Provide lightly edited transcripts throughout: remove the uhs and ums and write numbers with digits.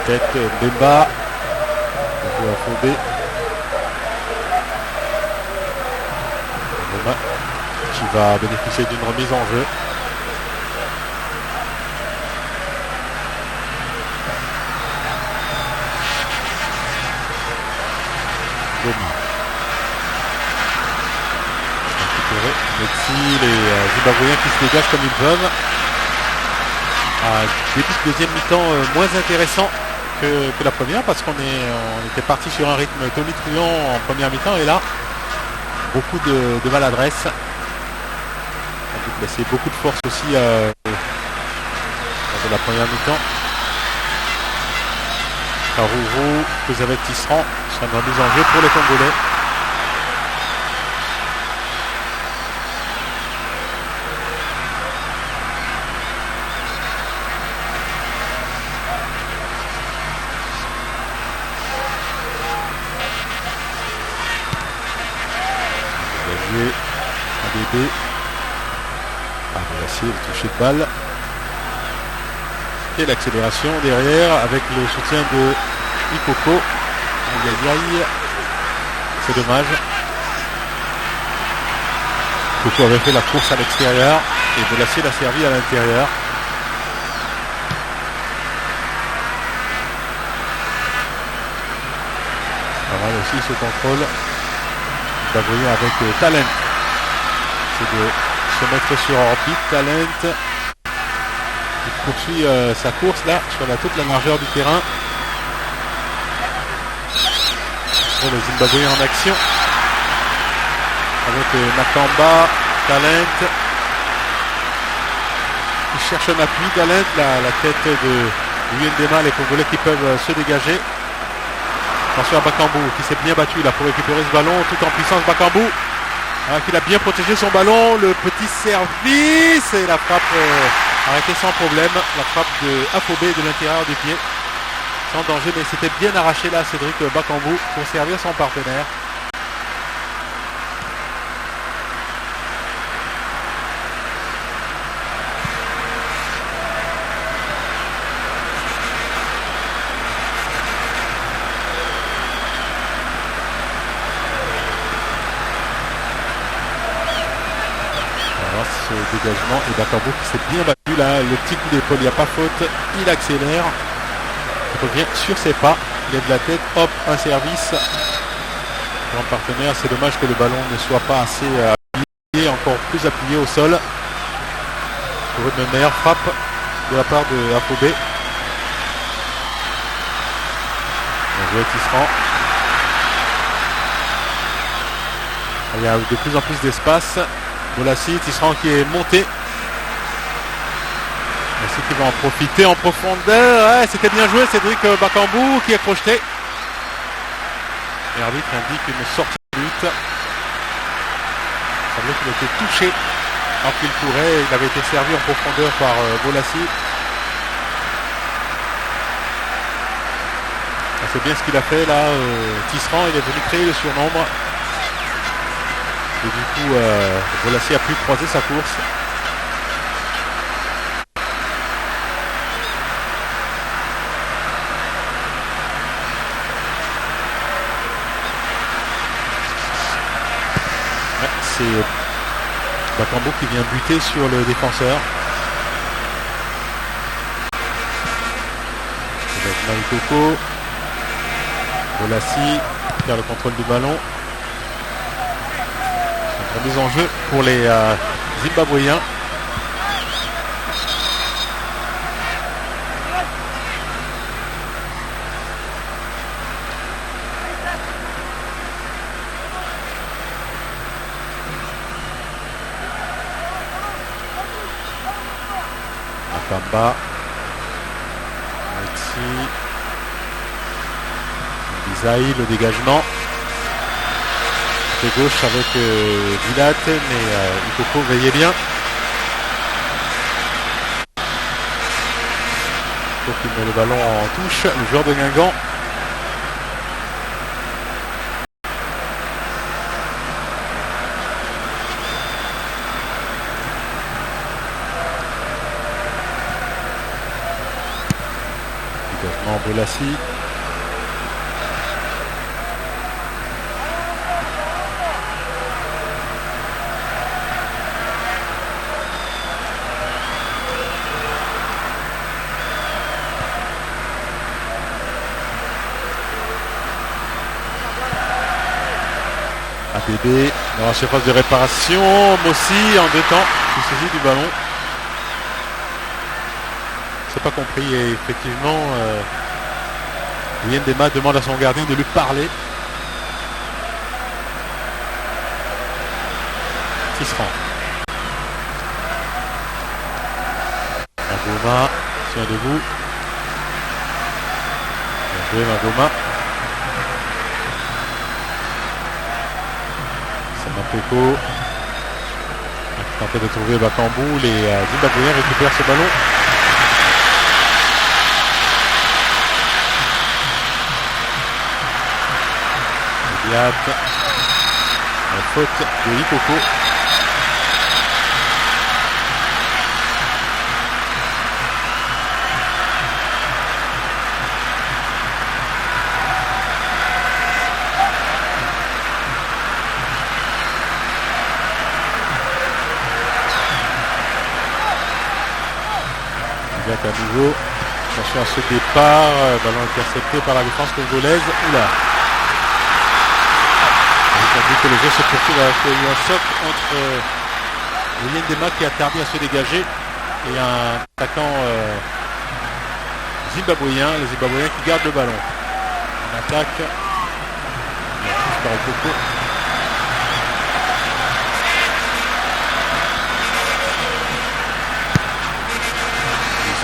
tête Mbemba. On joue à Fobé. Qui va bénéficier d'une remise en jeu. Gomi. Messi, les Zimbabwéens qui se dégagent comme ils peuvent. Début de deuxième mi-temps moins intéressant que la première parce qu'on était parti sur un rythme tonitruant en première mi-temps et là beaucoup de maladresse. On a déplacé beaucoup de force aussi lors de la première mi-temps. Karourou, Kozavet Tisserand sera une remise en jeu pour les Congolais. ADB. Voici le toucher de balle. Et l'accélération derrière avec le soutien de Ikoko. Aïe aïe aïe. C'est dommage. Ikoko avait fait la course à l'extérieur et Bolasie l'a servi à l'intérieur. Pas mal aussi ce contrôle. Vous voyez avec Talent. C'est de se mettre sur orbite. Talent. Il poursuit sa course là sur toute la largeur du terrain. Oh, le Zimbabwe en action. Avec Makamba, Talent. Il cherche un appui. Talent, la tête de Uyendema, les Congolais qui peuvent se dégager. Attention à Bakambu qui s'est bien battu là pour récupérer ce ballon tout en puissance. Bakambu qui a bien protégé son ballon. Le petit service et la frappe arrêtée sans problème. La frappe de Afobé de l'intérieur du pied. Sans danger, mais c'était bien arraché là Cédric Bakambu pour servir son partenaire. Dégagement et Bakambu qui s'est bien battu là, le petit coup d'épaule, il n'y a pas faute, il accélère, il revient sur ses pas, il lève la tête, hop, un service, grand partenaire, c'est dommage que le ballon ne soit pas assez appuyé, encore plus appuyé au sol, pour une meilleure frappe de la part de Afobé. On joue Tisserand. Il y a de plus en plus d'espace. Bolasie, Tisserand qui est monté. Bolasie qui va en profiter en profondeur. Ouais, c'était bien joué, Cédric Bakambu qui est projeté. L'arbitre indique une sortie de but. Il semblait qu'il était touché alors qu'il courait. Il avait été servi en profondeur par Bolasie. C'est bien ce qu'il a fait là. Tisserand, il est venu créer le surnombre. Et du coup, Bolasie a pu croiser sa course. Ouais, c'est Bakambu qui vient buter sur le défenseur. Avec Maïkoko. Bolasie perd le contrôle du ballon. Remise en jeu pour les Zimbabwéens. Makamba. Messi. Bisaï, le dégagement. De gauche avec Vilat, mais Ikoko veillait bien. Ikoko qui met le ballon en touche, le joueur de Guingamp. Bolassi. ABB dans la surface de réparation. Mossi en 2 temps qui saisit du ballon. C'est pas compris et effectivement Yendema demande à son gardien de lui parler. Tisserand. Magoma, tient debout. Bien joué Magoma. Samapeko a tenté de trouver Bakambu. Les Zimbabwéens récupèrent ce ballon. La faute de Ikoko. À nouveau, attention à ce départ, ballon intercepté par la défense congolaise. Oula. Tandis que le jeu se poursuit avec un choc entre Yendema qui a tardé à se dégager et un attaquant zimbabwéen, les Zimbabwéens qui gardent le ballon. On attaque. Par Ikoko.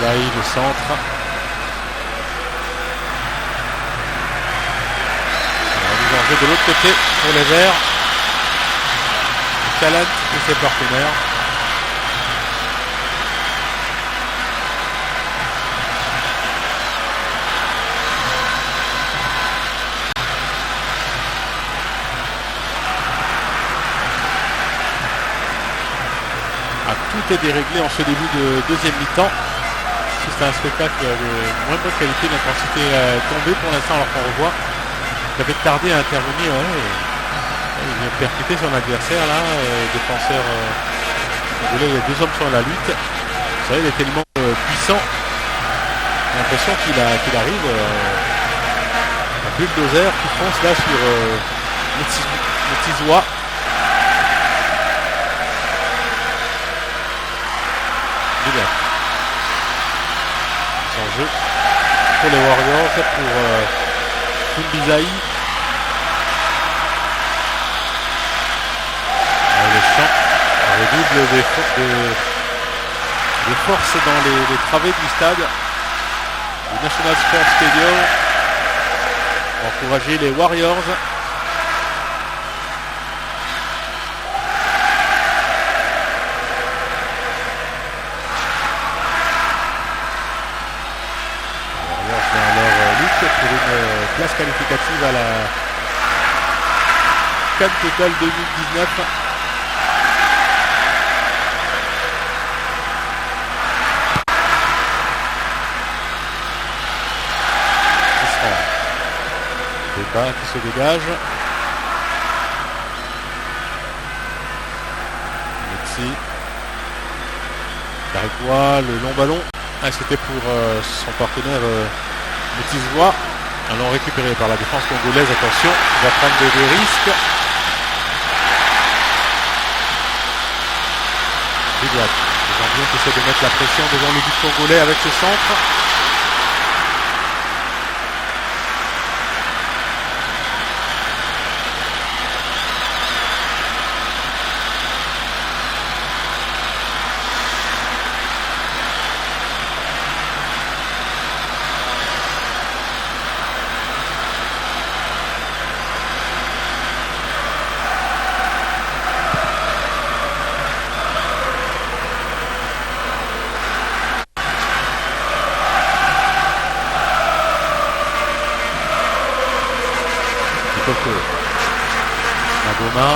Zaï, le centre. De l'autre côté pour les Verts. Calan et ses partenaires. Tout est déréglé en ce début de deuxième mi-temps. C'est un spectacle de moins bonne qualité, l'intensité tombée pour l'instant alors qu'on revoit. Il avait tardé à intervenir, il vient percuter son adversaire là, défenseur congolais, il y a 2 hommes sur la lutte. Vous savez, il est tellement puissant. J'ai l'impression qu'il arrive un bulldozer qui fonce là sur Metizoa. Sans jeu pour les Warriors, pour Funbizaï. Le champ redouble des forces dans les travées du stade du National Sports Stadium pour encourager les Warriors. Pour une place qualificative à la CAN Total 2019. Débat qui se dégage. Messi. Carricois, le long ballon. C'était pour son partenaire Metizoa. Allons récupéré par la défense congolaise. Attention, il va prendre des risques. Les Zambiens qui essaient de mettre la pression devant le but congolais avec ce centre. Magoma.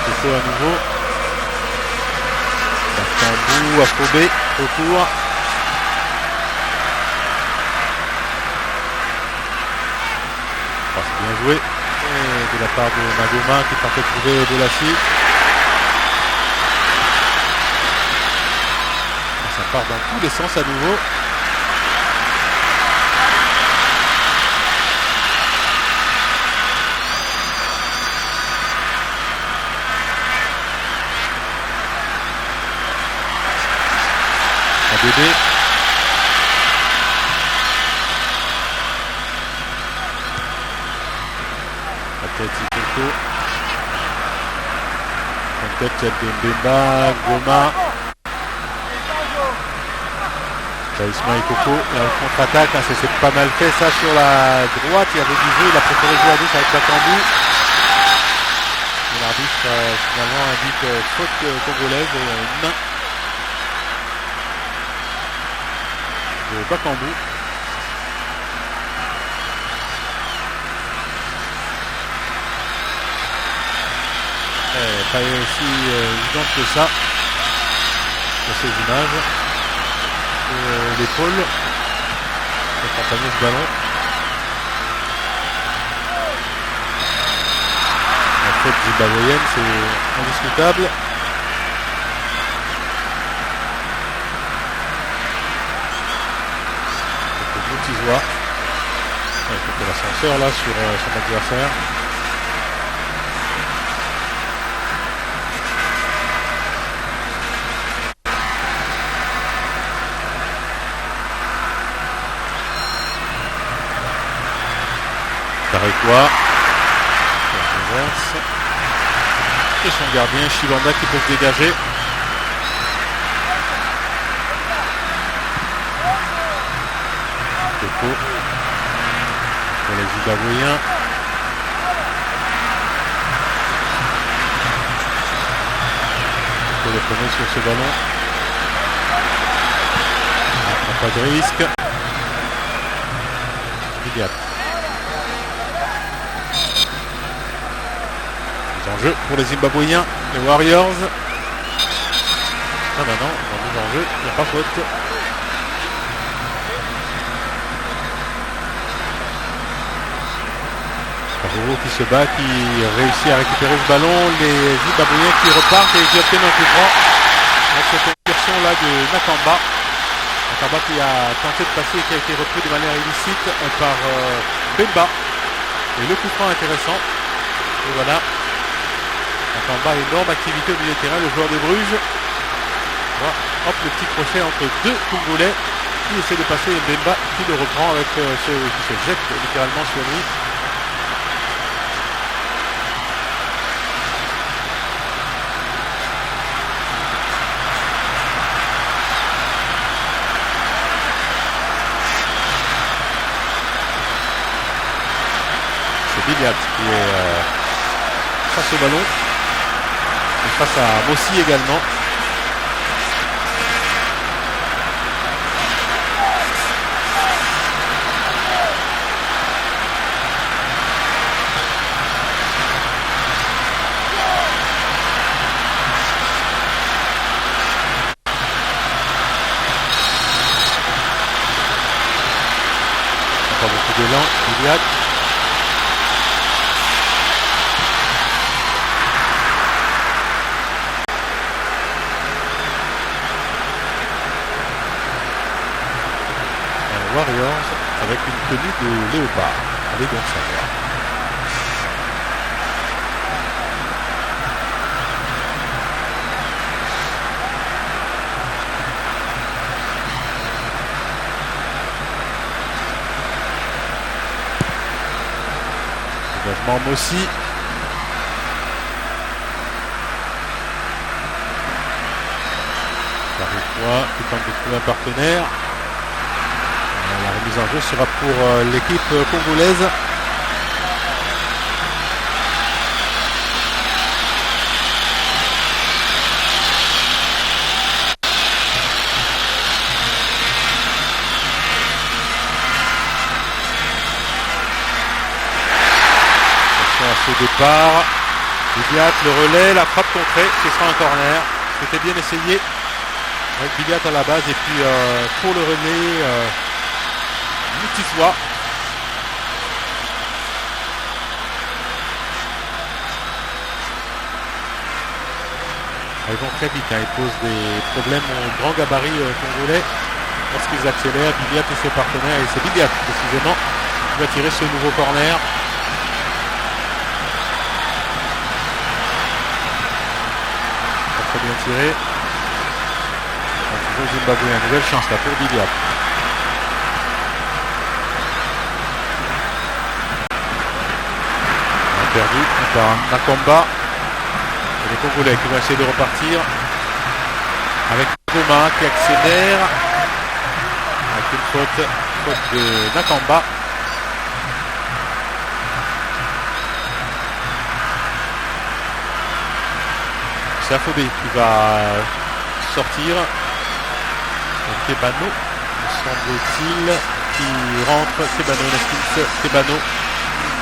Coco à nouveau. Bakambu, Afobé, autour. Bien joué. Et de la part de Magoma qui tentait de trouver Bolassi. Ça part dans tous les sens à nouveau. ABB. La tête Ikoko. La tête celle de Mbemba, Goma. Ismaël Coco, la contre-attaque, hein, c'est pas mal fait ça sur la droite, il y avait du jeu, il a préféré jouer à gauche avec Bakambu. L'arbitre finalement indique faute congolaise et une main de Bakambu. Pas aussi évidente que ça sur ces images. L'épaule pour accompagner ce ballon. La faute zimbabwéenne, c'est indiscutable. Quelques Moutizois. Il faut que l'ascenseur là sur son adversaire. Tarekwa, et son gardien Chibanda qui peut se dégager. Coco pour les Zimbabwéens. Il faut le prendre sur ce ballon. Il n'y a pas de risque. Vidiat. En jeu pour les Zimbabwéens, les Warriors. Ah bah non, en jeu, il n'y a pas faute. Paruro qui se bat, qui réussit à récupérer ce ballon. Les Zimbabwéens qui repartent et qui obtiennent un coup franc. Cette incursion là de Nakamba. Nakamba qui a tenté de passer et qui a été repris de manière illicite par Bemba. Et le coup franc intéressant. Et voilà. En bas, énorme activité au milieu de terrain, le joueur de Bruges. Voilà. Hop, le petit crochet entre deux Congolais qui essaie de passer et Mbemba qui le reprend avec ceux qui se jettent littéralement sur lui. C'est Bigliat qui est face au ballon. Et face à Mossi également. Pas beaucoup d'élan, Bigliat. Warriors avec une tenue de léopard. Allez donc savoir. Engagement Mossi. Tarekwa qui tente de trouver un partenaire. La remise en jeu sera pour l'équipe congolaise. Attention à ce départ. Bigliat, le relais, la frappe contrée, ce sera un corner. C'était bien essayé avec Bigliat à la base et puis pour le relais Moutizois. Ils vont très vite, hein. Ils posent des problèmes aux grands gabarits congolais lorsqu'ils accélèrent. Billiat et ses partenaires, et c'est Billiat précisément qui va tirer ce nouveau corner. Très bien tiré. Toujours Zimbabwe, une nouvelle chance là pour Billiat. Perdu par Nakamba. Et les Congolais qui vont essayer de repartir avec Goma qui accélère avec une faute de Nakamba. C'est Afobé qui va sortir. Kebano, semble-t-il, qui rentre. Kebano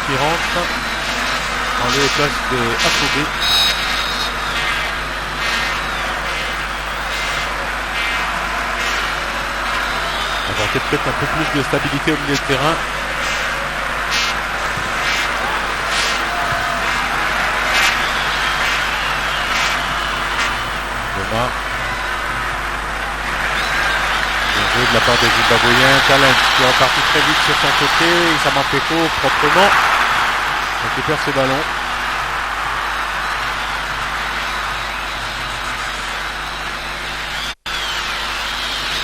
qui rentre en lieu et place de Afobé. On va peut-être un peu plus de stabilité au milieu de terrain. Goma. Bien joué de la part des Zimbabwéens. Talent qui est reparti très vite sur son côté. Isamapeko proprement récupère ce ballon.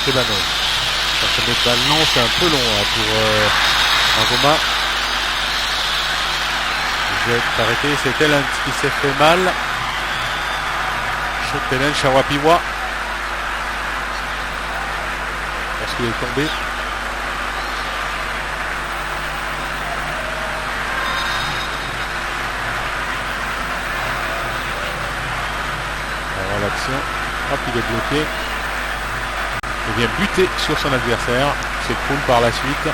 Kebano. Ça met le ballon, c'est un peu long hein, pour Ngoma. Je vais arrêter, c'est Talent qui s'est fait mal. Talent, Shawapiwa. Parce qu'il est tombé. On voit l'action. Hop, il est bloqué. Il vient buter sur son adversaire. S'écroule par la suite.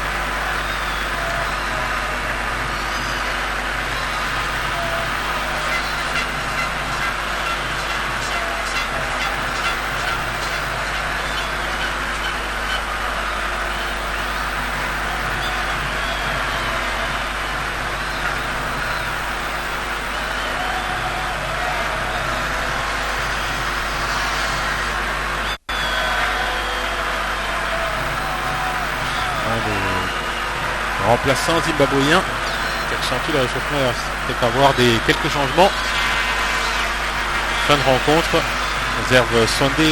Remplaçant zimbabwéen qui accentue le réchauffement, il va peut-être avoir quelques changements. Fin de rencontre, réserve Sondé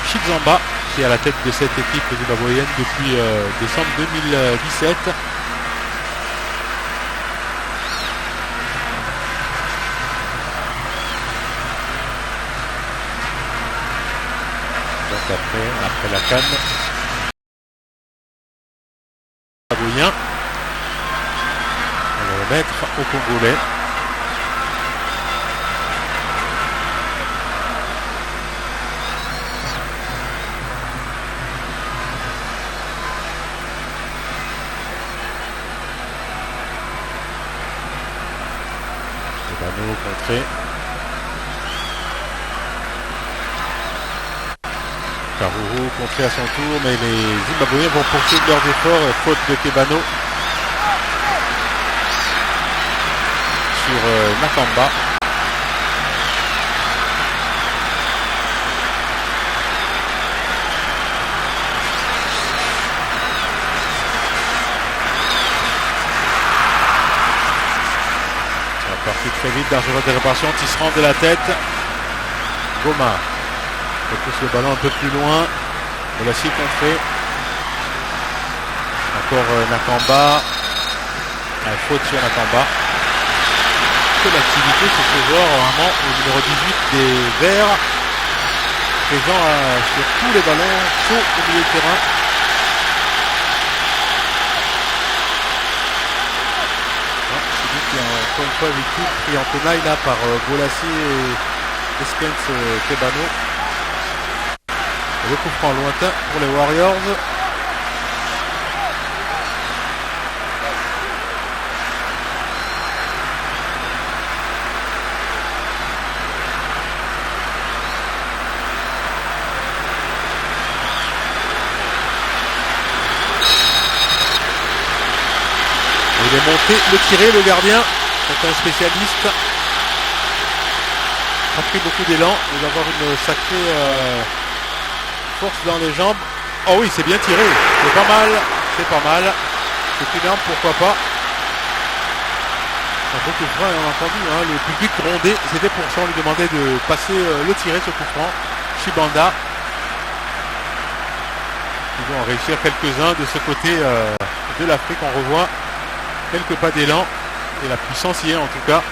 Chizamba qui est à la tête de cette équipe zimbabwéenne depuis décembre 2017. Donc après la CAN. On va le mettre au Congolais. Kebano contré. Karuru contré à son tour, mais les Zimbabwéens vont poursuivre leurs efforts. Faute de Kebano sur Nakamba. Ça va partir très vite, dangereuse de réparation. Tisserand de la tête. Goma. Il pousse le ballon un peu plus loin. Bolassi contré. Encore Nakamba. Faute sur Nakamba. Que l'activité sur ce joueur, vraiment au numéro 18 des Verts. Présent sur tous les ballons, chaud au milieu de terrain. C'est lui qui est encore une fois victime pris en tenaille là par Bolassi et Eskens Kebano. Le coup franc lointain pour les Warriors. Il est monté, le tirer, le gardien. C'est un spécialiste. pris beaucoup d'élan, mais d'avoir une sacrée force dans les jambes. Oh oui, c'est bien tiré, c'est pas mal, c'est pas mal. C'est une arme, pourquoi pas. Un beau coup franc, on a entendu, hein, le public grondait, c'était pour ça on lui demandait de passer le tirer ce coup franc. Shibanda. Ils vont en réussir quelques-uns de ce côté de l'Afrique. On revoit quelques pas d'élan et la puissance y est en tout cas.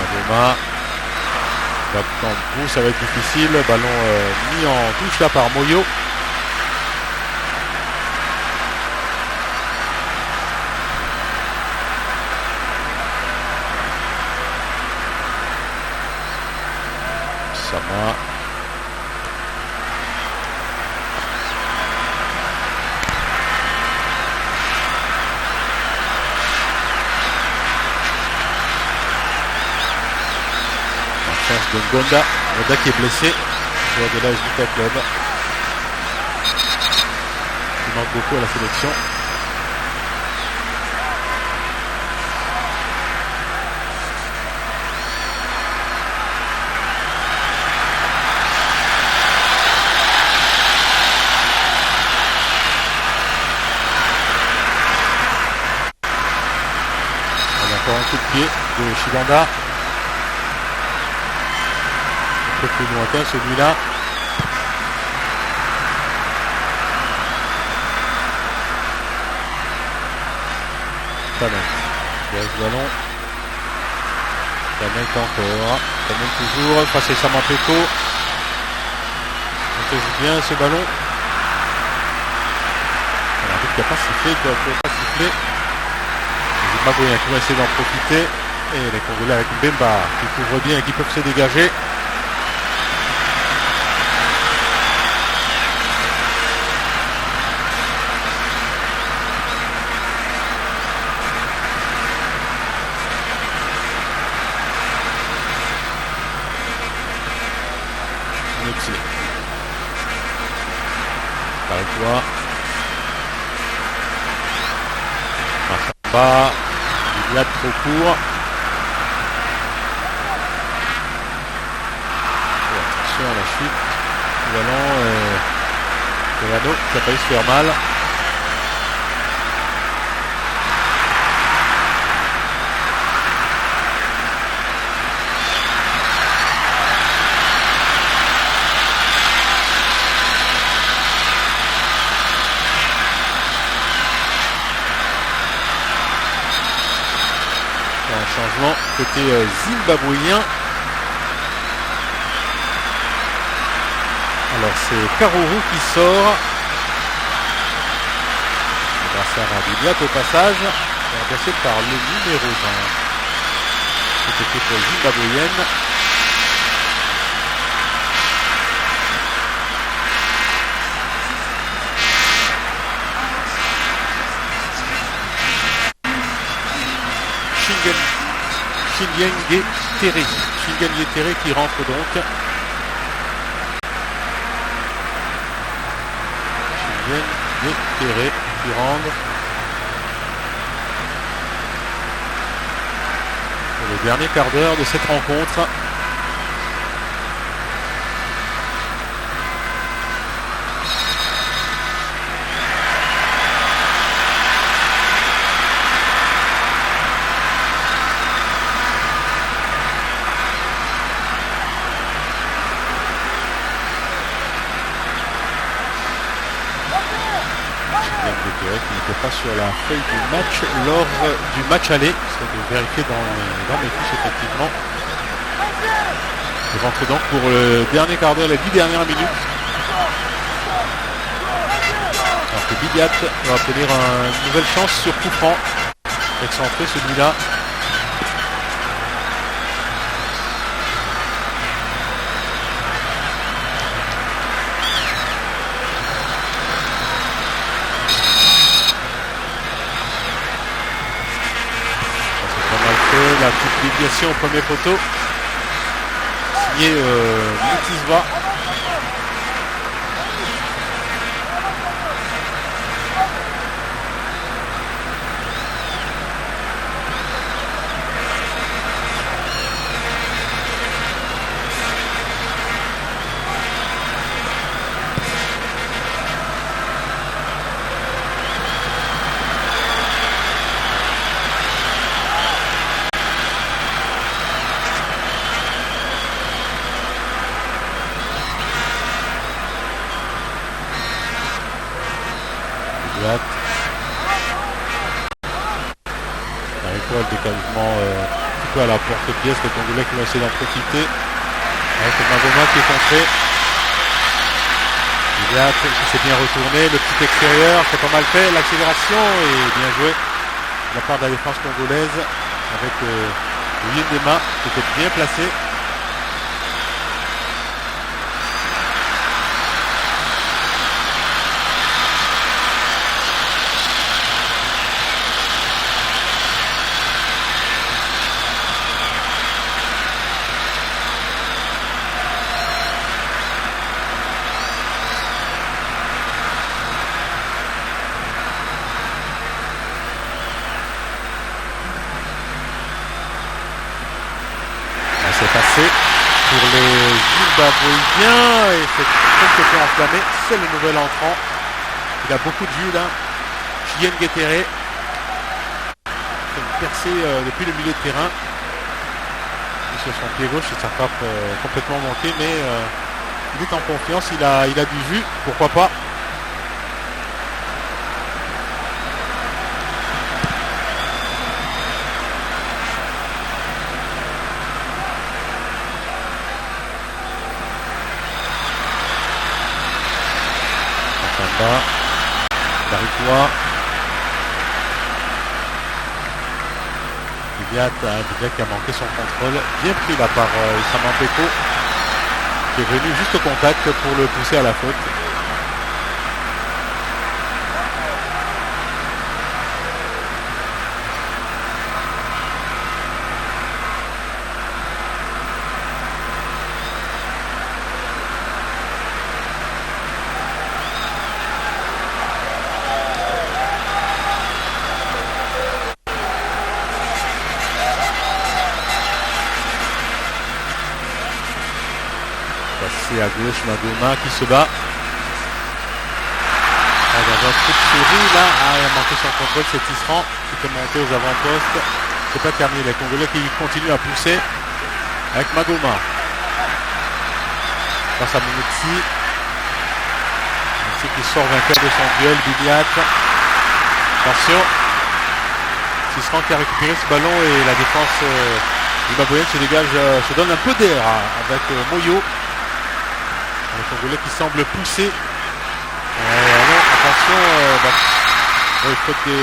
Madoma. Bakambu, ça va être difficile. Ballon mis en touche là par Moyo. Sama. De Gonda qui est blessé, joueur de l'AS Vita Club, qui manque beaucoup à la sélection. Il y a encore un coup de pied de Shibanda. Un peu plus lointain celui-là. Tamen. Il y a ce ballon. Tamen encore. Tamen toujours. Face à Samapeto. On joue bien ce ballon. On a vu qu'il n'a pas sifflé. Il ne doit pas siffler. Zimbabwe qui va essayer d'en profiter. Et les Congolais avec Mbemba qui couvre bien et qui peuvent se dégager. Arrête-toi. Massamba. Il y a trop court. Et attention à la chute. Le ballon. Delano qui a failli se faire mal. Changement côté zimbabwéen. Alors c'est Karourou qui sort. Grâce à Rabibiat au passage. Remplacé par le numéro 20. Cette équipe zimbabwéenne. Shingengue Tere qui rentre donc. Shingengue Tere qui rentre. Pour le dernier quart d'heure de cette rencontre. Qui n'était pas sur la feuille du match lors du match aller. C'est de vérifier dans mes fiches effectivement. Il rentre donc pour le dernier quart d'heure, les 10 dernières minutes. Alors que Bidiat va obtenir une nouvelle chance sur coup franc. Excentré celui-là. La petite déviation au premier poteau signé Mutisva. fois le décalagement un petit peu à la porte-pièce, les Congolais qui vont essayer d'en profiter. Avec Magoma qui est contré. Gilliatt qui s'est bien retourné, le petit extérieur, c'est pas mal fait, l'accélération est bien jouée de la part de la défense congolaise avec Yendema qui était bien placé. C'est passé pour les Zimbabwéens et c'est quelque peu enflammé. C'est le nouvel entrant. Il a beaucoup de jus là. Chien Guettere. Il fait une percée depuis le milieu de terrain. Et sur son pied gauche, ça frappe complètement manqué, mais il est en confiance. Il a du jus. Pourquoi pas. Daritois. Gilliatt qui a manqué son contrôle. Bien pris là par Issama Peko qui est venu juste au contact pour le pousser à la faute. À gauche, Magoma qui se bat. Dans un coup de souris là, il a manqué son contrôle, c'est Tisserand qui peut monter aux avant-postes. C'est pas terminé, les Congolais qui continuent à pousser avec Magoma. Face à Mounitsi. Mounitsi qui sort vainqueur de son duel, Gilliatt. Attention. Tisserand qui a récupéré ce ballon et la défense zimbabwéenne se dégage, se donne un peu d'air avec Moyo. Les Congolais qui semblent pousser. Attention, faute de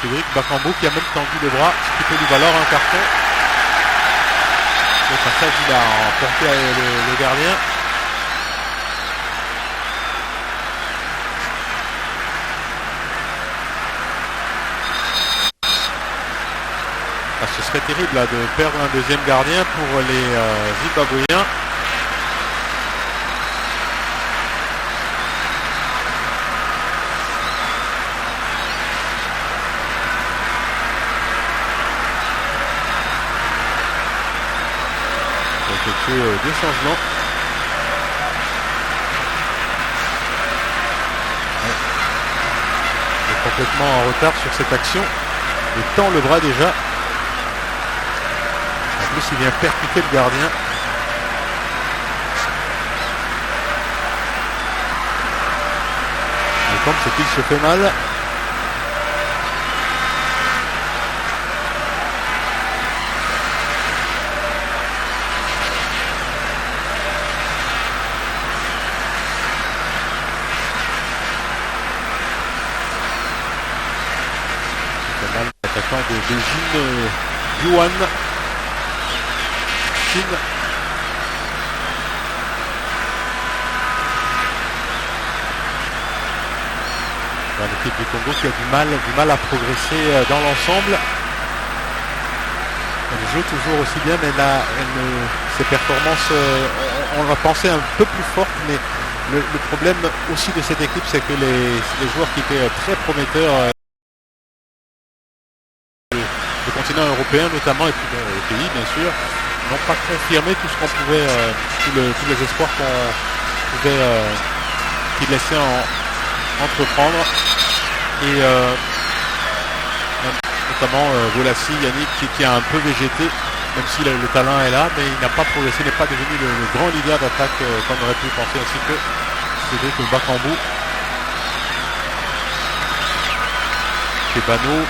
Cédric Bakambu qui a même tendu le bras, ce qui peut lui valoir un carton. Le passage, il a emporté le gardien. Ce serait terrible là, de perdre un deuxième gardien pour les Zimbabwéens. Deux changements. Il est complètement en retard sur cette action. Il tend le bras déjà. En plus, il vient percuter le gardien. Et comme c'est qu'il se fait mal. De Jin Yuan Chine. L'équipe du Congo qui a du mal à progresser dans l'ensemble. Elle joue toujours aussi bien, mais là, ses performances, on l'a pensé un peu plus fortes, mais le problème aussi de cette équipe, c'est que les joueurs qui étaient très prometteurs le continent européen notamment et puis les pays bien sûr n'ont pas confirmé tout ce qu'on pouvait tous les espoirs qu'on pouvait qu'ils laissaient entreprendre et notamment Volassi, Yannick qui a un peu végété même si le talent est là mais il n'a pas progressé, n'est pas devenu le grand leader d'attaque qu'on aurait pu penser ainsi que Cédric Bakambu. Kebano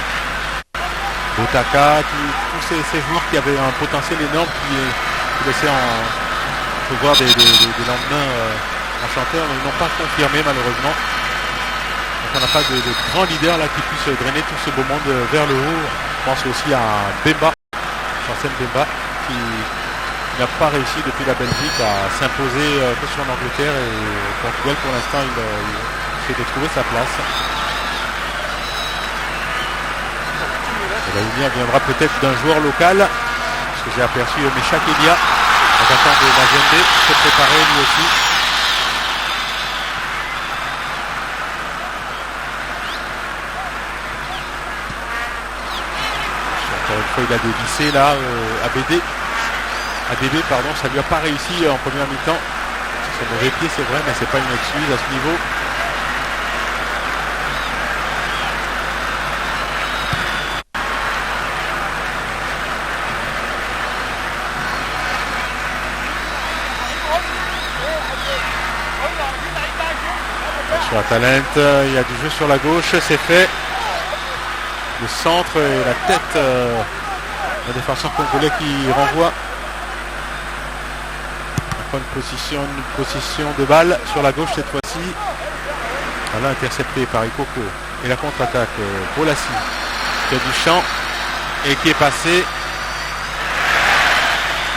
Botaka, tous ces joueurs qui avaient un potentiel énorme qui laissaient voir des lendemains enchanteurs, mais ils n'ont pas confirmé malheureusement. Donc on n'a pas de grands leaders là qui puissent drainer tout ce beau monde vers le haut. Je pense aussi à Bemba, Chancel Bemba, qui n'a pas réussi depuis la Belgique à s'imposer que sur l'Angleterre, et au Portugal pour l'instant il essaie de trouver sa place. Et la lumière viendra peut-être d'un joueur local, parce que j'ai aperçu Meshak Elia, l'attaquant de Mazembe, se préparer lui aussi. Encore une fois il a dévissé là, ADB, pardon, ça lui a pas réussi en première mi-temps. C'est son mauvais pied, c'est vrai, mais c'est pas une excuse à ce niveau. Sur la Talent, il y a du jeu sur la gauche, c'est fait. Le centre et la tête d'un défenseur congolais qui renvoie. Une position de balle sur la gauche cette fois-ci. Voilà, intercepté par Ikoko. Et la contre-attaque, Bolassi qui a du champ et qui est passé.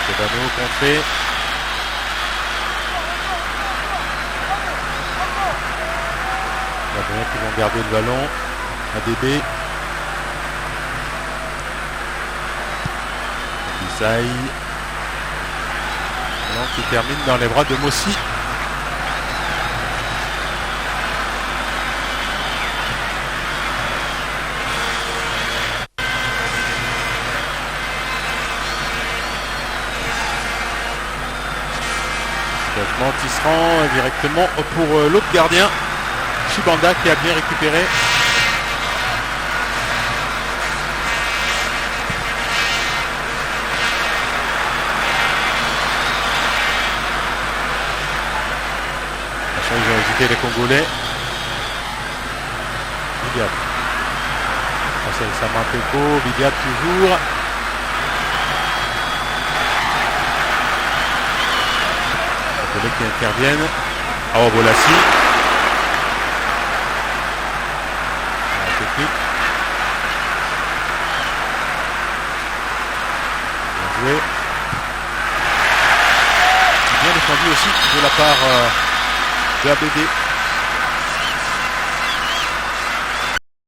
Sebano contré. Les qui vont garder le ballon. ADB. Bisaï. Qui termine dans les bras de Mossi. Tisserand directement pour l'autre gardien, Chibanda, qui a bien récupéré. Ils ont hésité les Congolais. Vidiat. C'est Samanteko, Vidiat toujours. Les Congolais qui interviennent. Oh, Bolassi. La technique. Bien joué. Bien défendu aussi de la part de ABD.